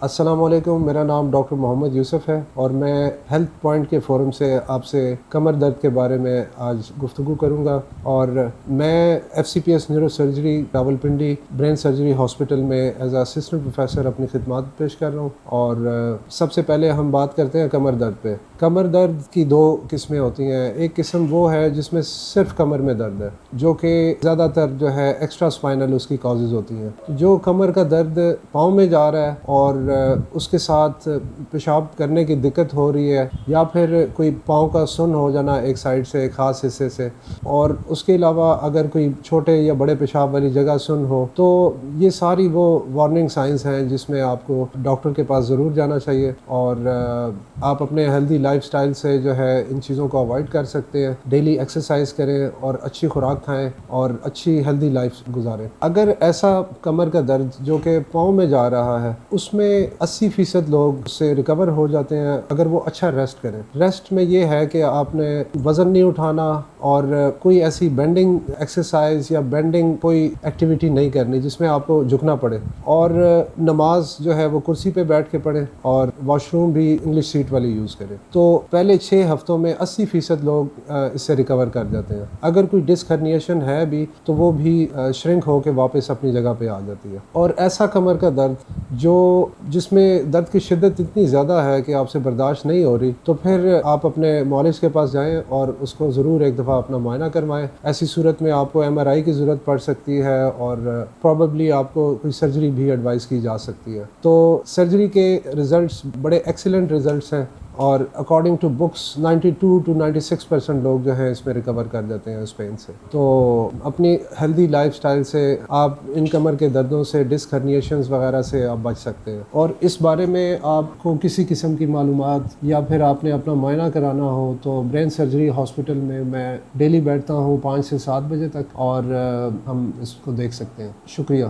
السلام علیکم، میرا نام ڈاکٹر محمد یوسف ہے اور میں ہیلتھ پوائنٹ کے فورم سے آپ سے کمر درد کے بارے میں آج گفتگو کروں گا۔ اور میں F C P S neuro surgery Rawalpindi brain surgery hospital میں ایز اے اسسٹنٹ پروفیسر اپنی خدمات پیش کر رہا ہوں۔ اور سب سے پہلے ہم بات کرتے ہیں کمر درد پہ۔ کمر درد کی دو قسمیں ہوتی ہیں۔ ایک قسم وہ ہے جس میں صرف کمر میں درد ہے، جو کہ زیادہ تر جو ہے ایکسٹرا اسپائنل اس کی کازز ہوتی ہیں۔ جو کمر کا درد پاؤں میں جا رہا ہے اور اس کے ساتھ پیشاب کرنے کی دقت ہو رہی ہے، یا پھر کوئی پاؤں کا سن ہو جانا ایک سائڈ سے، ایک خاص حصے سے، اور اس کے علاوہ اگر کوئی چھوٹے یا بڑے پیشاب والی جگہ سن ہو، تو یہ ساری وہ وارننگ سائنز ہیں جس میں آپ کو ڈاکٹر کے پاس ضرور جانا چاہیے۔ اور آپ اپنے ہیلدی لائف سٹائل سے جو ہے ان چیزوں کو اوائڈ کر سکتے ہیں۔ ڈیلی ایکسرسائز کریں اور اچھی خوراک کھائیں اور اچھی ہیلدی لائف گزاریں۔ اگر ایسا کمر کا درد جو کہ پاؤں میں جا رہا ہے، اس میں 80% لوگ اس سے ریکور ہو جاتے ہیں اگر وہ اچھا ریسٹ کریں۔ ریسٹ میں یہ ہے کہ آپ نے وزن نہیں اٹھانا اور کوئی ایسی بینڈنگ ایکسرسائز یا بینڈنگ کوئی ایکٹیویٹی نہیں کرنی جس میں آپ کو جھکنا پڑے، اور نماز جو ہے وہ کرسی پہ بیٹھ کے پڑھیں اور واش روم بھی انگلش سیٹ والی یوز کریں۔ تو پہلے 6 ہفتوں میں 80% لوگ اس سے ریکور کر جاتے ہیں۔ اگر کوئی ڈسک ہرنیشن ہے بھی تو وہ بھی شرنک ہو کے واپس اپنی جگہ پہ آ جاتی ہے۔ اور ایسا کمر کا درد جس میں درد کی شدت اتنی زیادہ ہے کہ آپ سے برداشت نہیں ہو رہی، تو پھر آپ اپنے معالج کے پاس جائیں اور اس کو ضرور ایک دفعہ اپنا معائنہ کروائیں۔ ایسی صورت میں آپ کو MRI کی ضرورت پڑ سکتی ہے اور پروبیبلی آپ کو کوئی سرجری بھی ایڈوائز کی جا سکتی ہے۔ تو سرجری کے ریزلٹس بڑے ایکسیلنٹ ریزلٹس ہیں، اور اکارڈنگ ٹو بکس 92 to 96% لوگ جو ہیں اس میں ریکور کر جاتے ہیں اس پین سے۔ تو اپنی ہیلدی لائف سٹائل سے آپ ان کمر کے دردوں سے، ڈسک ہرنیشنز وغیرہ سے آپ بچ سکتے ہیں۔ اور اس بارے میں آپ کو کسی قسم کی معلومات یا پھر آپ نے اپنا معائنہ کرانا ہو تو برین سرجری ہاسپٹل میں ڈیلی بیٹھتا ہوں 5 سے 7 بجے تک، اور ہم اس کو دیکھ سکتے ہیں۔ شکریہ۔